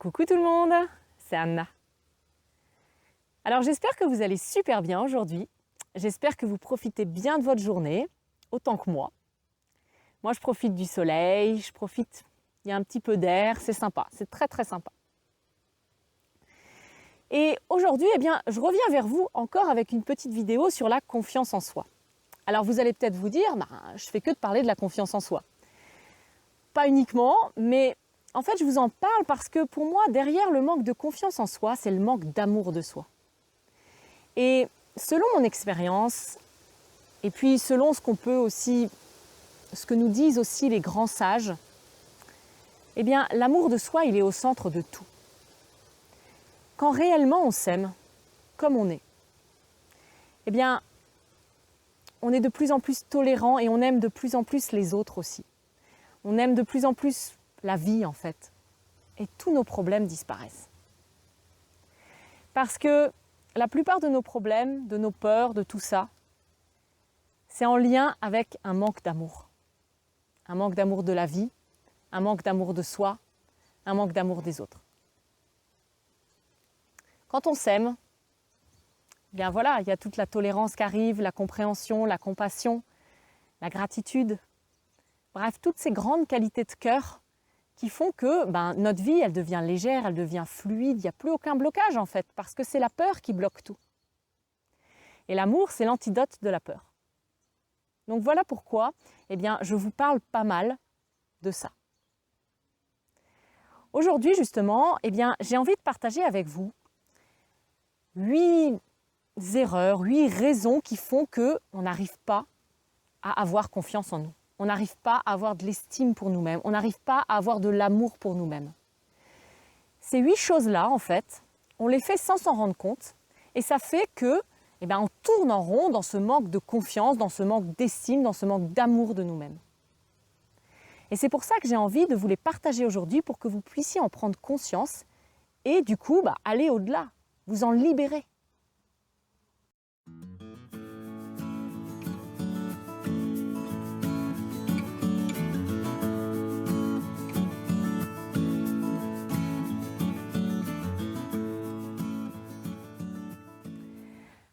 Coucou tout le monde, c'est Anna. Alors j'espère que vous allez super bien aujourd'hui. J'espère que vous profitez bien de votre journée, autant que moi. Moi je profite du soleil, il y a un petit peu d'air, c'est sympa, c'est très très sympa. Et aujourd'hui, je reviens vers vous encore avec une petite vidéo sur la confiance en soi. Alors vous allez peut-être vous dire, je fais que de parler de la confiance en soi. Pas uniquement, mais en fait je vous en parle parce que pour moi, derrière le manque de confiance en soi, c'est le manque d'amour de soi. Et selon mon expérience, et puis selon ce que nous disent aussi les grands sages, l'amour de soi, il est au centre de tout. Quand réellement on s'aime comme on est, on est de plus en plus tolérant et on aime de plus en plus les autres aussi. On aime de plus en plus la vie en fait. Et tous nos problèmes disparaissent. Parce que la plupart de nos problèmes, de nos peurs, de tout ça, c'est en lien avec un manque d'amour. Un manque d'amour de la vie, un manque d'amour de soi, un manque d'amour des autres. Quand on s'aime, il y a toute la tolérance qui arrive, la compréhension, la compassion, la gratitude. Bref, toutes ces grandes qualités de cœur qui font que notre vie, elle devient légère, elle devient fluide, il n'y a plus aucun blocage en fait, parce que c'est la peur qui bloque tout. Et l'amour, c'est l'antidote de la peur. Donc voilà pourquoi je vous parle pas mal de ça. Aujourd'hui justement, j'ai envie de partager avec vous 8 erreurs, 8 raisons qui font qu'on n'arrive pas à avoir confiance en nous. On n'arrive pas à avoir de l'estime pour nous-mêmes. On n'arrive pas à avoir de l'amour pour nous-mêmes. Ces 8 choses-là, en fait, on les fait sans s'en rendre compte. Et ça fait que, on tourne en rond dans ce manque de confiance, dans ce manque d'estime, dans ce manque d'amour de nous-mêmes. Et c'est pour ça que j'ai envie de vous les partager aujourd'hui pour que vous puissiez en prendre conscience et du coup, aller au-delà, vous en libérer.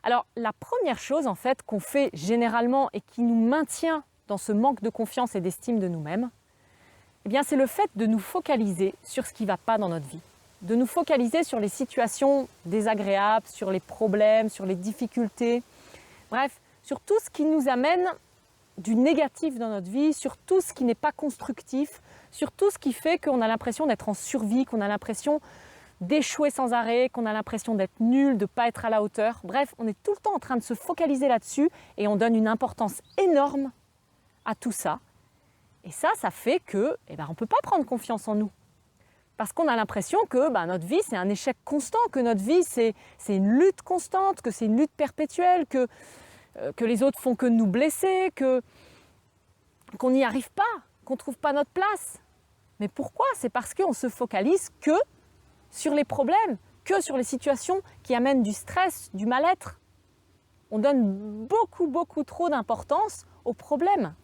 Alors, la première chose en fait qu'on fait généralement et qui nous maintient dans ce manque de confiance et d'estime de nous-mêmes, c'est le fait de nous focaliser sur ce qui ne va pas dans notre vie. De nous focaliser sur les situations désagréables, sur les problèmes, sur les difficultés. Bref, sur tout ce qui nous amène du négatif dans notre vie, sur tout ce qui n'est pas constructif, sur tout ce qui fait qu'on a l'impression d'être en survie, qu'on a l'impression d'échouer sans arrêt, qu'on a l'impression d'être nul, de ne pas être à la hauteur. Bref, on est tout le temps en train de se focaliser là-dessus et on donne une importance énorme à tout ça. Et ça fait que on ne peut pas prendre confiance en nous. Parce qu'on a l'impression que notre vie, c'est un échec constant, que notre vie, c'est une lutte constante, que c'est une lutte perpétuelle, que les autres font que nous blesser, qu'on n'y arrive pas, qu'on ne trouve pas notre place. Mais pourquoi ? C'est parce qu'on se focalise que sur les problèmes, que sur les situations qui amènent du stress, du mal-être. On donne beaucoup trop d'importance aux problèmes.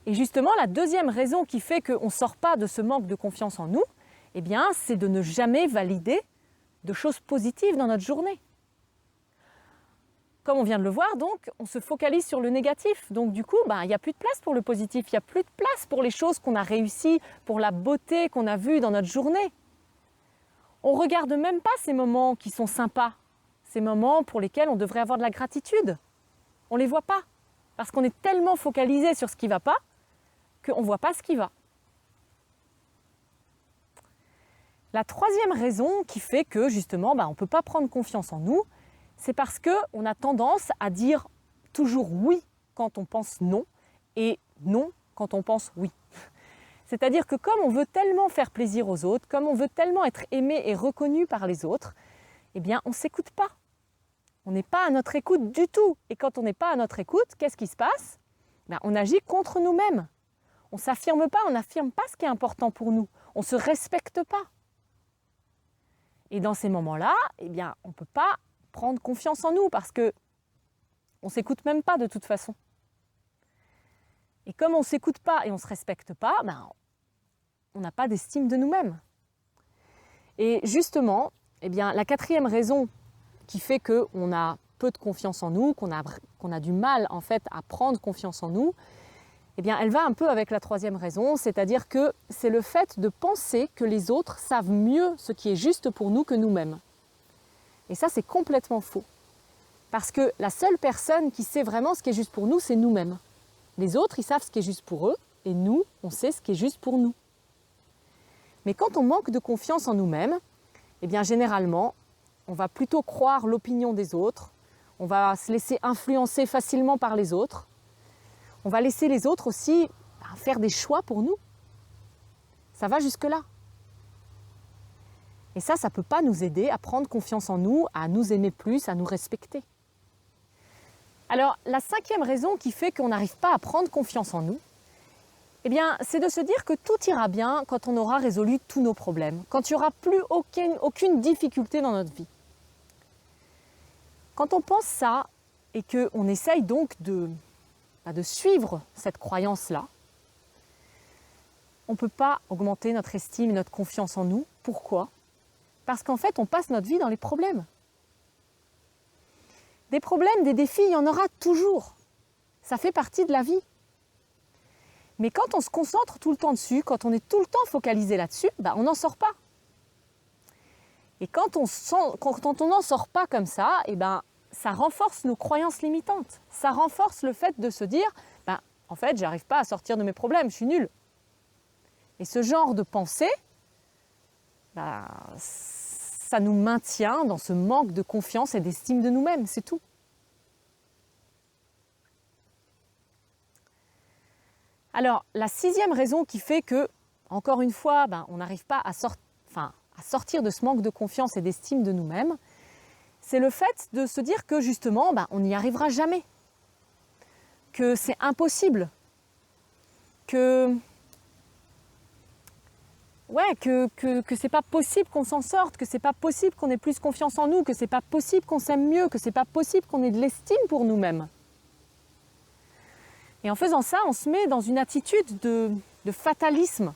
Et justement, la deuxième raison qui fait qu'on ne sort pas de ce manque de confiance en nous, c'est de ne jamais valider de choses positives dans notre journée. Comme on vient de le voir, donc, on se focalise sur le négatif. Donc du coup, il n'y a plus de place pour le positif, il n'y a plus de place pour les choses qu'on a réussies, pour la beauté qu'on a vue dans notre journée. On ne regarde même pas ces moments qui sont sympas, ces moments pour lesquels on devrait avoir de la gratitude. On ne les voit pas, parce qu'on est tellement focalisé sur ce qui ne va pas, qu'on ne voit pas ce qui va. La troisième raison qui fait que justement, on ne peut pas prendre confiance en nous, c'est parce qu'on a tendance à dire toujours oui quand on pense non et non quand on pense oui. C'est-à-dire que comme on veut tellement faire plaisir aux autres, comme on veut tellement être aimé et reconnu par les autres, on ne s'écoute pas. On n'est pas à notre écoute du tout. Et quand on n'est pas à notre écoute, qu'est-ce qui se passe ? On agit contre nous-mêmes. On ne s'affirme pas, on n'affirme pas ce qui est important pour nous. On ne se respecte pas. Et dans ces moments-là, on ne peut pas prendre confiance en nous parce qu'on ne s'écoute même pas de toute façon. Et comme on ne s'écoute pas et on ne se respecte pas, on n'a pas d'estime de nous-mêmes. Et justement, eh bien, la quatrième raison qui fait qu'on a peu de confiance en nous, qu'on a du mal en fait à prendre confiance en nous, eh bien, elle va un peu avec la troisième raison, c'est-à-dire que c'est le fait de penser que les autres savent mieux ce qui est juste pour nous que nous-mêmes. Et ça, c'est complètement faux. Parce que la seule personne qui sait vraiment ce qui est juste pour nous, c'est nous-mêmes. Les autres, ils savent ce qui est juste pour eux, et nous, on sait ce qui est juste pour nous. Mais quand on manque de confiance en nous-mêmes, eh bien, généralement, on va plutôt croire l'opinion des autres, on va se laisser influencer facilement par les autres, on va laisser les autres aussi faire des choix pour nous. Ça va jusque-là. Et ça ne peut pas nous aider à prendre confiance en nous, à nous aimer plus, à nous respecter. Alors, la cinquième raison qui fait qu'on n'arrive pas à prendre confiance en nous, eh bien, c'est de se dire que tout ira bien quand on aura résolu tous nos problèmes, quand il n'y aura plus aucune difficulté dans notre vie. Quand on pense ça et qu'on essaye donc de suivre cette croyance-là, on ne peut pas augmenter notre estime et notre confiance en nous. Pourquoi ? Parce qu'en fait, on passe notre vie dans les problèmes. Des problèmes, des défis, il y en aura toujours. Ça fait partie de la vie. Mais quand on se concentre tout le temps dessus, quand on est tout le temps focalisé là-dessus, on n'en sort pas. Et quand on n'en sort pas comme ça, ça renforce nos croyances limitantes. Ça renforce le fait de se dire, en fait, j'arrive pas à sortir de mes problèmes, je suis nulle. Et ce genre de pensée, ça nous maintient dans ce manque de confiance et d'estime de nous-mêmes, c'est tout. Alors, la sixième raison qui fait que, encore une fois, on n'arrive pas à sortir de ce manque de confiance et d'estime de nous-mêmes, c'est le fait de se dire que justement, on n'y arrivera jamais, que c'est impossible, que c'est pas possible qu'on s'en sorte, que c'est pas possible qu'on ait plus confiance en nous, que c'est pas possible qu'on s'aime mieux, que c'est pas possible qu'on ait de l'estime pour nous-mêmes. Et en faisant ça, on se met dans une attitude de fatalisme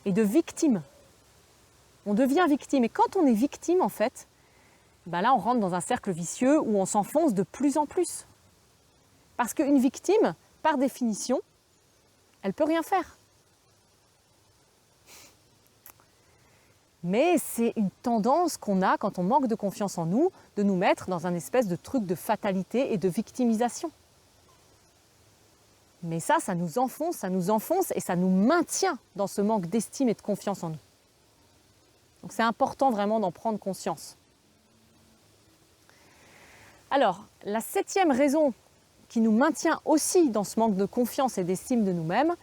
et de victime. On devient victime. Et quand on est victime, en fait, là, on rentre dans un cercle vicieux où on s'enfonce de plus en plus. Parce qu'une victime, par définition, elle ne peut rien faire. Mais c'est une tendance qu'on a quand on manque de confiance en nous, de nous mettre dans un espèce de truc de fatalité et de victimisation. Mais ça nous enfonce et ça nous maintient dans ce manque d'estime et de confiance en nous. Donc c'est important vraiment d'en prendre conscience. Alors, la septième raison qui nous maintient aussi dans ce manque de confiance et d'estime de nous-mêmes,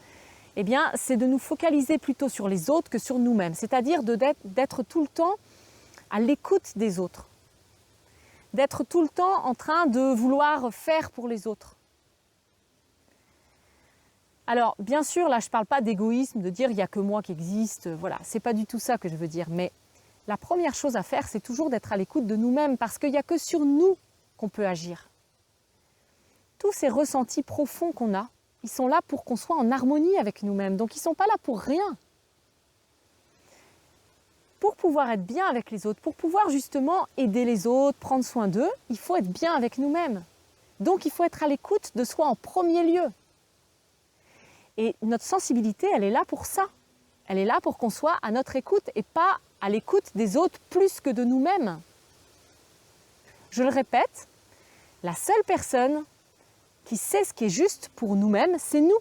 c'est de nous focaliser plutôt sur les autres que sur nous-mêmes. C'est-à-dire d'être tout le temps à l'écoute des autres. D'être tout le temps en train de vouloir faire pour les autres. Alors, bien sûr, là, je ne parle pas d'égoïsme, de dire « il n'y a que moi qui existe », voilà, c'est pas du tout ça que je veux dire. Mais la première chose à faire, c'est toujours d'être à l'écoute de nous-mêmes, parce qu'il n'y a que sur nous qu'on peut agir. Tous ces ressentis profonds qu'on a, ils sont là pour qu'on soit en harmonie avec nous-mêmes, donc ils ne sont pas là pour rien. Pour pouvoir être bien avec les autres, pour pouvoir justement aider les autres, prendre soin d'eux, il faut être bien avec nous-mêmes. Donc il faut être à l'écoute de soi en premier lieu. Et notre sensibilité, elle est là pour ça. Elle est là pour qu'on soit à notre écoute et pas à l'écoute des autres plus que de nous-mêmes. Je le répète, la seule personne qui sait ce qui est juste pour nous-mêmes, c'est nous.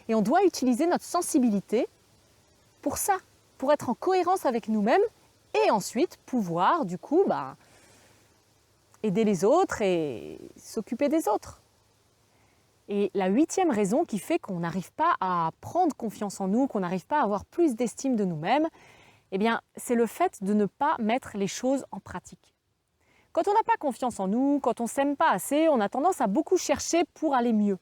Et on doit utiliser notre sensibilité pour ça, pour être en cohérence avec nous-mêmes et ensuite pouvoir, du coup, aider les autres et s'occuper des autres. Et la huitième raison qui fait qu'on n'arrive pas à prendre confiance en nous, qu'on n'arrive pas à avoir plus d'estime de nous-mêmes, c'est le fait de ne pas mettre les choses en pratique. Quand on n'a pas confiance en nous, quand on ne s'aime pas assez, on a tendance à beaucoup chercher pour aller mieux.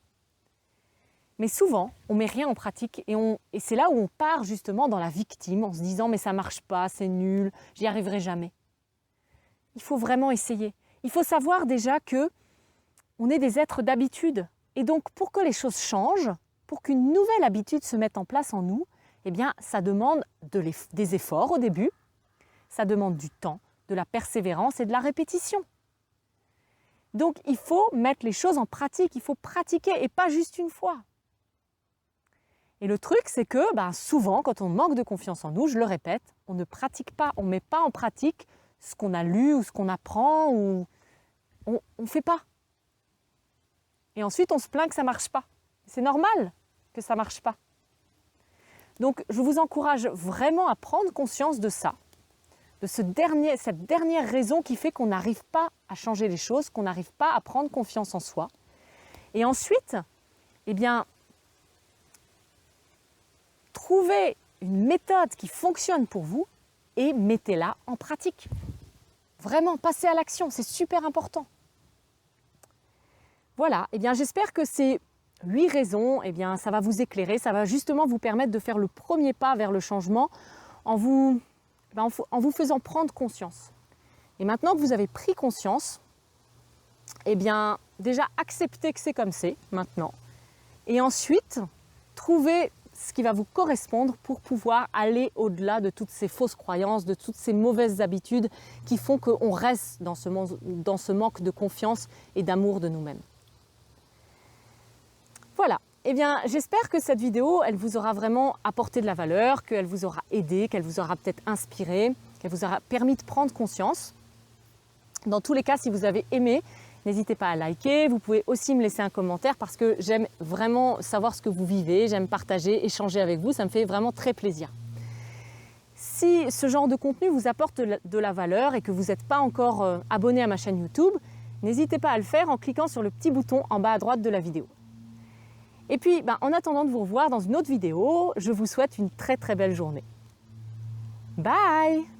Mais souvent, on ne met rien en pratique et c'est là où on part justement dans la victime en se disant « mais ça ne marche pas, c'est nul, j'y arriverai jamais ». Il faut vraiment essayer. Il faut savoir déjà qu'on est des êtres d'habitude. Et donc, pour que les choses changent, pour qu'une nouvelle habitude se mette en place en nous, eh bien, ça demande des efforts au début, ça demande du temps, de la persévérance et de la répétition. Donc, il faut mettre les choses en pratique, il faut pratiquer et pas juste une fois. Et le truc, c'est que souvent, quand on manque de confiance en nous, je le répète, on ne pratique pas, on ne met pas en pratique ce qu'on a lu ou ce qu'on apprend, ou on ne fait pas. Et ensuite, on se plaint que ça ne marche pas. C'est normal que ça ne marche pas. Donc, je vous encourage vraiment à prendre conscience de ça, de cette dernière raison qui fait qu'on n'arrive pas à changer les choses, qu'on n'arrive pas à prendre confiance en soi. Et ensuite, eh bien, trouvez une méthode qui fonctionne pour vous et mettez-la en pratique. Vraiment, passez à l'action, c'est super important. Voilà, eh bien, j'espère que ces 8 raisons, eh bien, ça va vous éclairer, ça va justement vous permettre de faire le premier pas vers le changement en vous faisant prendre conscience. Et maintenant que vous avez pris conscience, eh bien, déjà acceptez que c'est comme c'est maintenant. Et ensuite, trouvez ce qui va vous correspondre pour pouvoir aller au-delà de toutes ces fausses croyances, de toutes ces mauvaises habitudes qui font qu'on reste dans ce manque de confiance et d'amour de nous-mêmes. Voilà, eh bien j'espère que cette vidéo, elle vous aura vraiment apporté de la valeur, qu'elle vous aura aidé, qu'elle vous aura peut-être inspiré, qu'elle vous aura permis de prendre conscience. Dans tous les cas, si vous avez aimé, n'hésitez pas à liker. Vous pouvez aussi me laisser un commentaire parce que j'aime vraiment savoir ce que vous vivez, j'aime partager, échanger avec vous, ça me fait vraiment très plaisir. Si ce genre de contenu vous apporte de la valeur et que vous n'êtes pas encore abonné à ma chaîne YouTube, n'hésitez pas à le faire en cliquant sur le petit bouton en bas à droite de la vidéo. Et puis, en attendant de vous revoir dans une autre vidéo, je vous souhaite une très très belle journée. Bye!